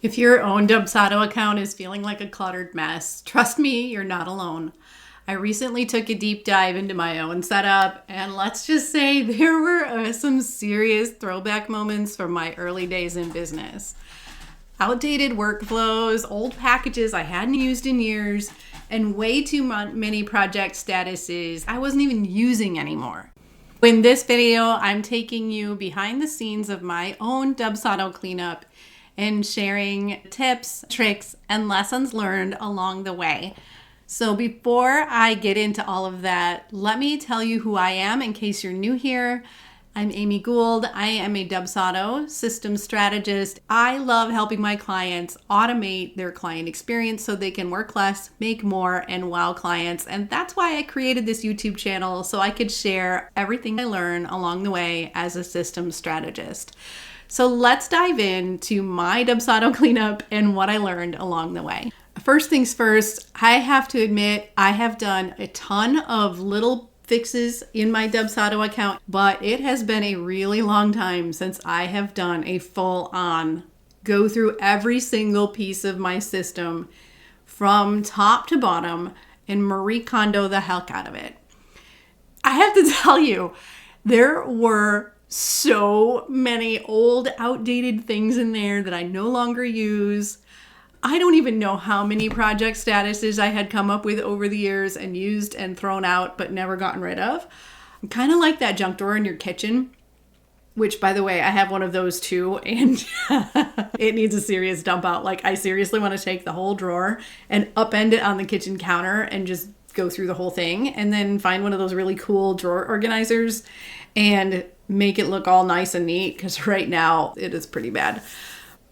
If your own Dubsado account is feeling like a cluttered mess, trust me, you're not alone. I recently took a deep dive into my own setup, and let's just say there were some serious throwback moments from my early days in business. Outdated workflows, old packages I hadn't used in years, and way too many project statuses I wasn't even using anymore. In this video, I'm taking you behind the scenes of my own Dubsado cleanup and sharing tips, tricks, and lessons learned along the way. So before I get into all of that, let me tell you who I am in case you're new here. I'm Amy Gould. I am a Dubsado systems strategist. I love helping my clients automate their client experience so they can work less, make more, and wow clients. And that's why I created this YouTube channel, so I could share everything I learn along the way as a systems strategist. So let's dive into my Dubsado cleanup and what I learned along the way. First things first, I have to admit I have done a ton of little fixes in my Dubsado account, but it has been a really long time since I have done a full-on go through every single piece of my system from top to bottom and Marie Kondo the heck out of it. I have to tell you, there were so many old, outdated things in there that I no longer use. I don't even know how many project statuses I had come up with over the years and used and thrown out but never gotten rid of. I'm kind of like that junk drawer in your kitchen, which, by the way, I have one of those too, and it needs a serious dump out. Like, I seriously want to take the whole drawer and upend it on the kitchen counter and just go through the whole thing, and then find one of those really cool drawer organizers and make it look all nice and neat, because right now it is pretty bad.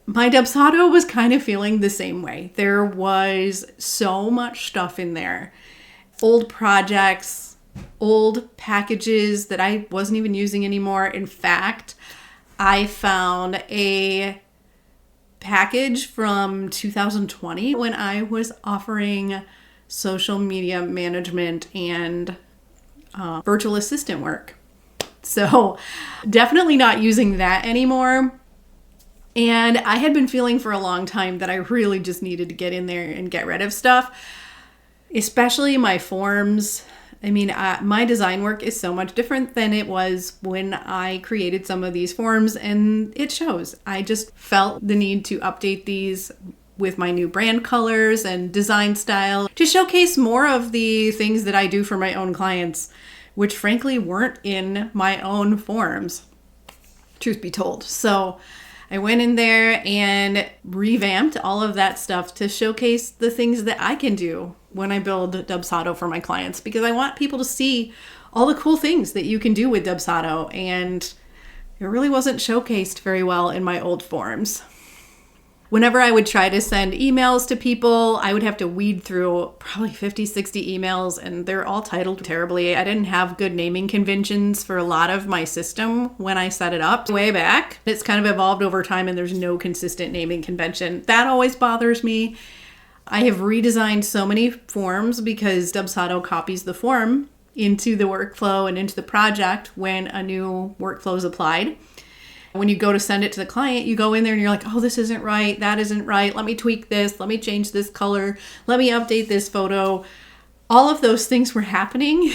My Dubsado was kind of feeling the same way. There was so much stuff in there. Old projects, old packages that I wasn't even using anymore. In fact, I found a package from 2020 when I was offering social media management and virtual assistant work. So definitely not using that anymore. And I had been feeling for a long time that I really just needed to get in there and get rid of stuff, especially my forms. I mean, my design work is so much different than it was when I created some of these forms, and it shows. I just felt the need to update these with my new brand colors and design style to showcase more of the things that I do for my own clients, which frankly weren't in my own forms, truth be told. So I went in there and revamped all of that stuff to showcase the things that I can do when I build Dubsado for my clients, because I want people to see all the cool things that you can do with Dubsado, and it really wasn't showcased very well in my old forms. Whenever I would try to send emails to people, I would have to weed through probably 50, 60 emails, and they're all titled terribly. I didn't have good naming conventions for a lot of my system when I set it up way back. It's kind of evolved over time, and there's no consistent naming convention. That always bothers me. I have redesigned so many forms because Dubsado copies the form into the workflow and into the project when a new workflow is applied. When you go to send it to the client, you go in there and you're like, oh, this isn't right. That isn't right. Let me tweak this. Let me change this color. Let me update this photo. All of those things were happening,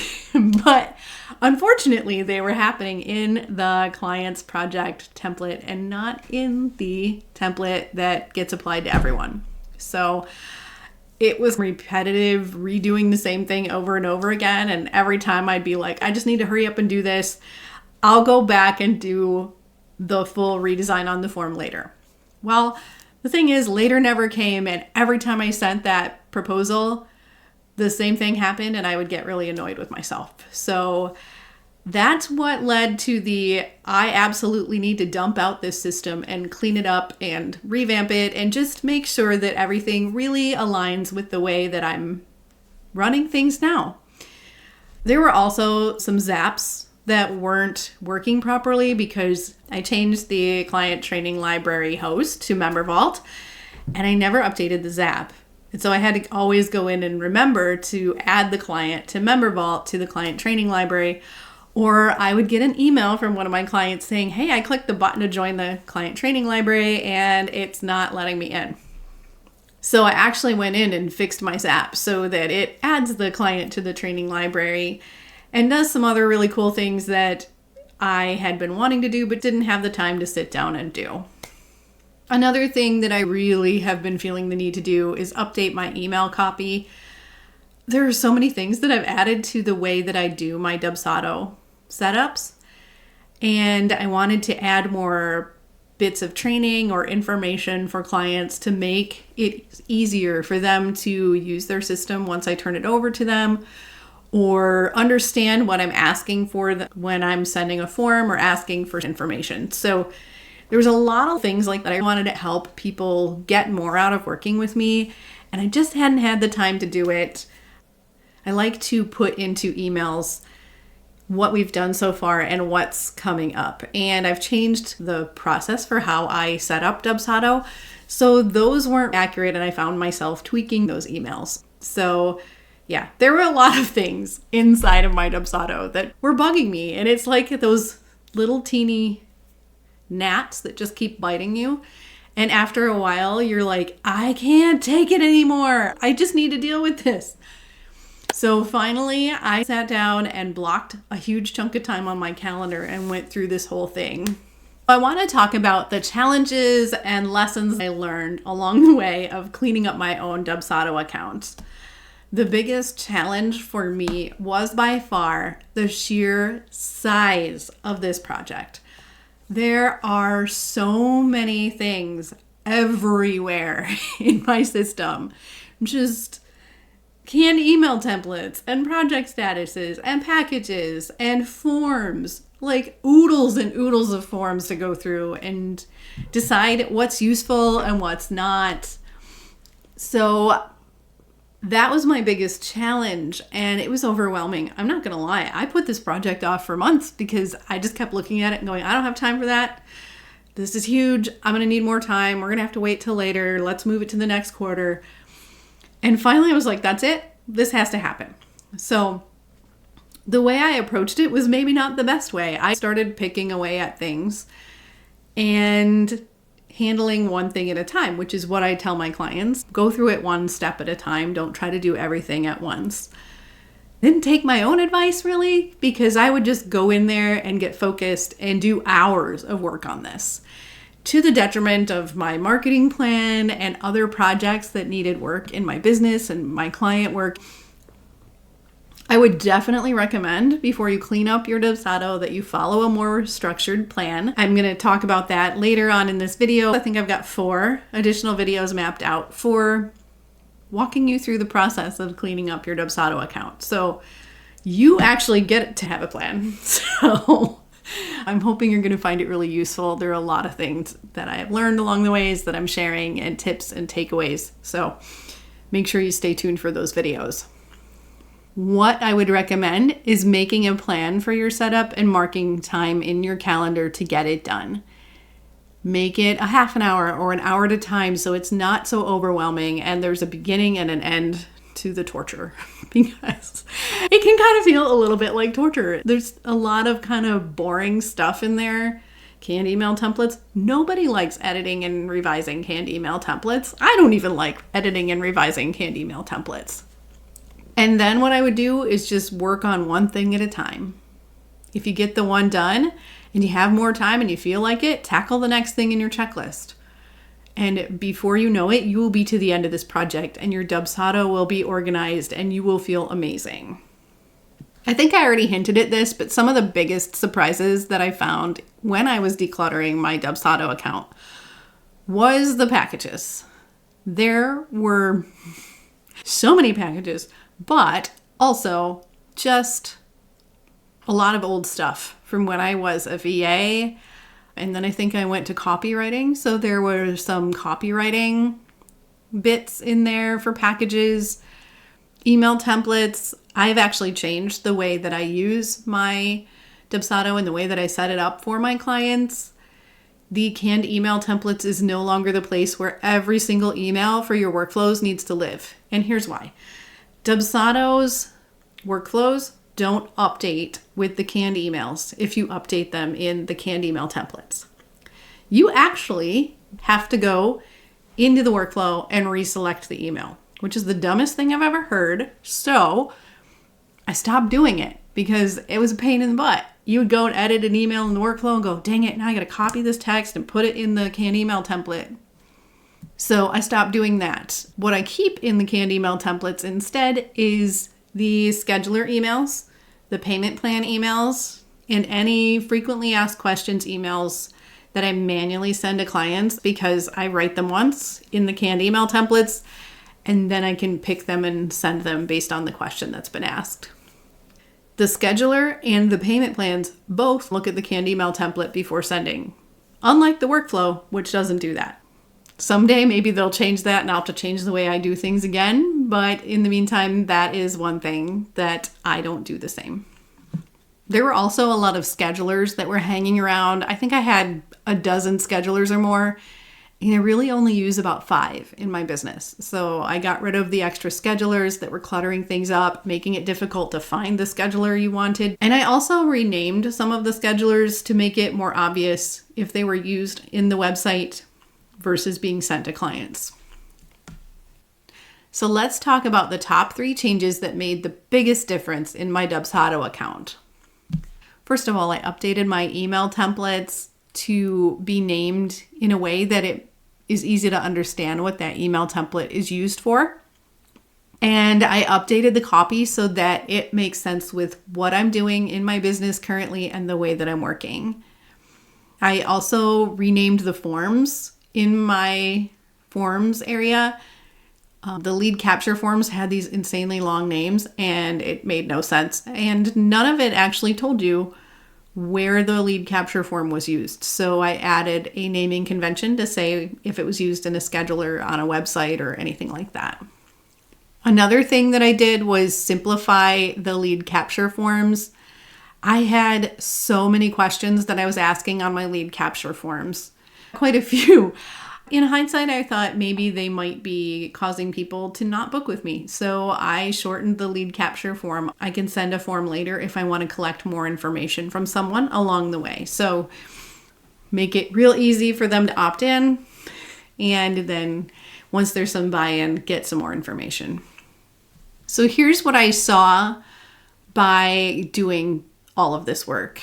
but unfortunately they were happening in the client's project template and not in the template that gets applied to everyone. So it was repetitive, redoing the same thing over and over again. And every time I'd be like, I just need to hurry up and do this. I'll go back and do the full redesign on the form later. Well, the thing is, later never came, and every time I sent that proposal, the same thing happened, and I would get really annoyed with myself. So that's what led to I absolutely need to dump out this system and clean it up and revamp it and just make sure that everything really aligns with the way that I'm running things now. There were also some zaps that weren't working properly because I changed the client training library host to Member Vault, and I never updated the zap. And so I had to always go in and remember to add the client to Member Vault to the client training library, Or I would get an email from one of my clients saying, hey, I clicked the button to join the client training library and it's not letting me in. So I actually went in and fixed my Zap so that it adds the client to the training library and does some other really cool things that I had been wanting to do but didn't have the time to sit down and do. Another thing that I really have been feeling the need to do is update my email copy. There are so many things that I've added to the way that I do my Dubsado setups, and I wanted to add more bits of training or information for clients to make it easier for them to use their system once I turn it over to them, or understand what I'm asking for when I'm sending a form or asking for information. So there was a lot of things like that I wanted to help people get more out of working with me, and I just hadn't had the time to do it. I like to put into emails what we've done so far and what's coming up. And I've changed the process for how I set up Dubsado. So those weren't accurate and I found myself tweaking those emails. So yeah, there were a lot of things inside of my Dubsado that were bugging me. And it's like those little teeny gnats that just keep biting you. And after a while, you're like, I can't take it anymore. I just need to deal with this. So finally, I sat down and blocked a huge chunk of time on my calendar and went through this whole thing. I want to talk about the challenges and lessons I learned along the way of cleaning up my own Dubsado account. The biggest challenge for me was by far the sheer size of this project. There are so many things everywhere in my system. Just canned email templates and project statuses and packages and forms, like oodles and oodles of forms to go through and decide what's useful and what's not. So that was my biggest challenge and it was overwhelming. I'm not gonna lie. I put this project off for months because I just kept looking at it and going, I don't have time for that. This is huge. I'm gonna need more time. We're gonna have to wait till later. Let's move it to the next quarter. And finally I was like, that's it. This has to happen. So the way I approached it was maybe not the best way. I started picking away at things and handling one thing at a time, which is what I tell my clients. Go through it one step at a time. Don't try to do everything at once. Didn't take my own advice really, because I would just go in there and get focused and do hours of work on this, to the detriment of my marketing plan and other projects that needed work in my business and my client work. I would definitely recommend before you clean up your Dubsado that you follow a more structured plan. I'm going to talk about that later on in this video. I think I've got 4 additional videos mapped out for walking you through the process of cleaning up your Dubsado account. So you actually get to have a plan. So I'm hoping you're going to find it really useful. There are a lot of things that I have learned along the ways that I'm sharing and tips and takeaways. So make sure you stay tuned for those videos. What I would recommend is making a plan for your setup and marking time in your calendar to get it done. Make it a half an hour or an hour at a time so it's not so overwhelming and there's a beginning and an end to the torture, because it can kind of feel a little bit like torture. There's a lot of kind of boring stuff in there. Canned email templates. Nobody likes editing and revising canned email templates. I don't even like editing and revising canned email templates. And then what I would do is just work on one thing at a time. If you get the one done and you have more time and you feel like it, tackle the next thing in your checklist. And before you know it, you will be to the end of this project and your Dubsado will be organized and you will feel amazing. I think I already hinted at this, but some of the biggest surprises that I found when I was decluttering my Dubsado account was the packages. There were so many packages, but also just a lot of old stuff from when I was a VA. And then I think I went to copywriting. So there were some copywriting bits in there for packages, email templates. I've actually changed the way that I use my Dubsado and the way that I set it up for my clients. The canned email templates is no longer the place where every single email for your workflows needs to live. And here's why. Dubsado's workflows don't update with the canned emails if you update them in the canned email templates. You actually have to go into the workflow and reselect the email, which is the dumbest thing I've ever heard. So I stopped doing it because it was a pain in the butt. You would go and edit an email in the workflow and go, dang it, now I got to copy this text and put it in the canned email template. So I stopped doing that. What I keep in the canned email templates instead is the scheduler emails, the payment plan emails, and any frequently asked questions emails that I manually send to clients because I write them once in the canned email templates, and then I can pick them and send them based on the question that's been asked. The scheduler and the payment plans both look at the canned email template before sending, unlike the workflow, which doesn't do that. Someday, maybe they'll change that and I'll have to change the way I do things again. But in the meantime, that is one thing that I don't do the same. There were also a lot of schedulers that were hanging around. I think I had a dozen schedulers or more, and I really only use about 5 in my business. So I got rid of the extra schedulers that were cluttering things up, making it difficult to find the scheduler you wanted. And I also renamed some of the schedulers to make it more obvious if they were used in the website versus being sent to clients. So let's talk about the top 3 changes that made the biggest difference in my Dubsado account. First of all, I updated my email templates to be named in a way that it is easy to understand what that email template is used for. And I updated the copy so that it makes sense with what I'm doing in my business currently and the way that I'm working. I also renamed the forms in my forms area. The lead capture forms had these insanely long names and it made no sense. And none of it actually told you where the lead capture form was used. So I added a naming convention to say if it was used in a scheduler on a website or anything like that. Another thing that I did was simplify the lead capture forms. I had so many questions that I was asking on my lead capture forms. Quite a few. In hindsight, I thought maybe they might be causing people to not book with me. So I shortened the lead capture form. I can send a form later if I want to collect more information from someone along the way. So make it real easy for them to opt in. And then once there's some buy-in, get some more information. So here's what I saw by doing all of this work.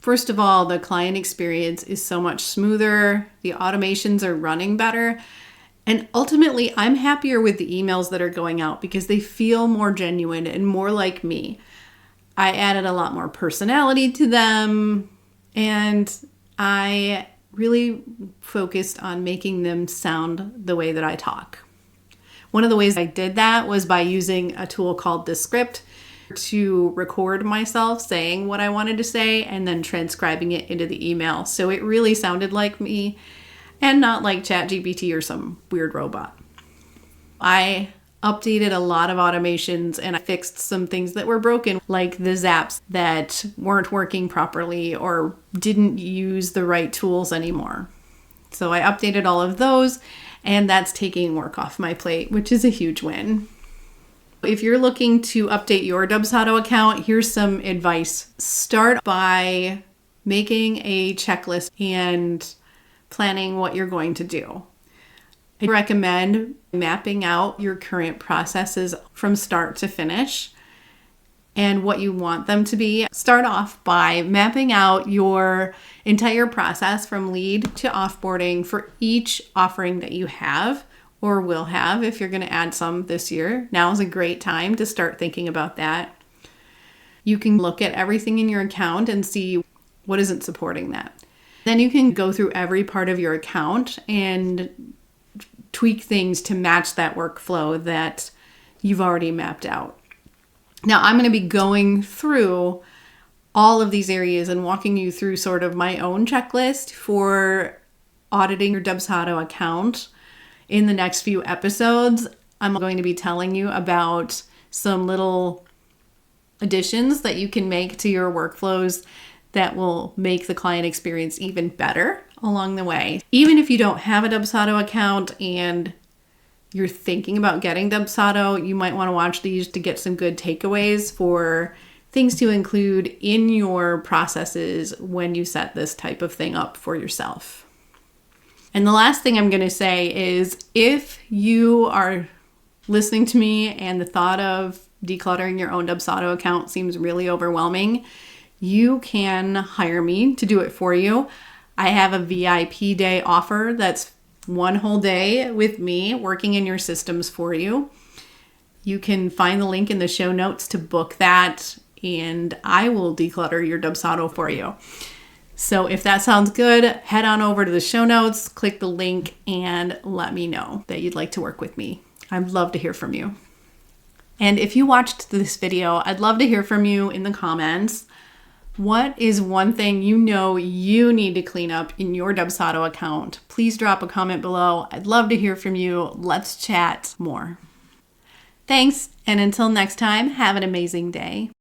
First of all, the client experience is so much smoother. The automations are running better. And ultimately, I'm happier with the emails that are going out because they feel more genuine and more like me. I added a lot more personality to them, and I really focused on making them sound the way that I talk. One of the ways I did that was by using a tool called Descript to record myself saying what I wanted to say and then transcribing it into the email. So it really sounded like me and not like ChatGPT or some weird robot. I updated a lot of automations and I fixed some things that were broken, like the zaps that weren't working properly or didn't use the right tools anymore. So I updated all of those, and that's taking work off my plate, which is a huge win. If you're looking to update your Dubsado account, here's some advice. Start by making a checklist and planning what you're going to do. I recommend mapping out your current processes from start to finish and what you want them to be. Start off by mapping out your entire process from lead to offboarding for each offering that you have or will have if you're going to add some this year. Now is a great time to start thinking about that. You can look at everything in your account and see what isn't supporting that. Then you can go through every part of your account and tweak things to match that workflow that you've already mapped out. Now I'm going to be going through all of these areas and walking you through sort of my own checklist for auditing your Dubsado account. In the next few episodes, I'm going to be telling you about some little additions that you can make to your workflows that will make the client experience even better along the way. Even if you don't have a Dubsado account and you're thinking about getting Dubsado, you might want to watch these to get some good takeaways for things to include in your processes when you set this type of thing up for yourself. And the last thing I'm going to say is if you are listening to me and the thought of decluttering your own Dubsado account seems really overwhelming, you can hire me to do it for you. I have a VIP day offer that's one whole day with me working in your systems for you. You can find the link in the show notes to book that, and I will declutter your Dubsado for you. So if that sounds good, head on over to the show notes, click the link, and let me know that you'd like to work with me. I'd love to hear from you. And if you watched this video, I'd love to hear from you in the comments. What is one thing you know you need to clean up in your Dubsado account? Please drop a comment below. I'd love to hear from you. Let's chat more. Thanks, and until next time, have an amazing day.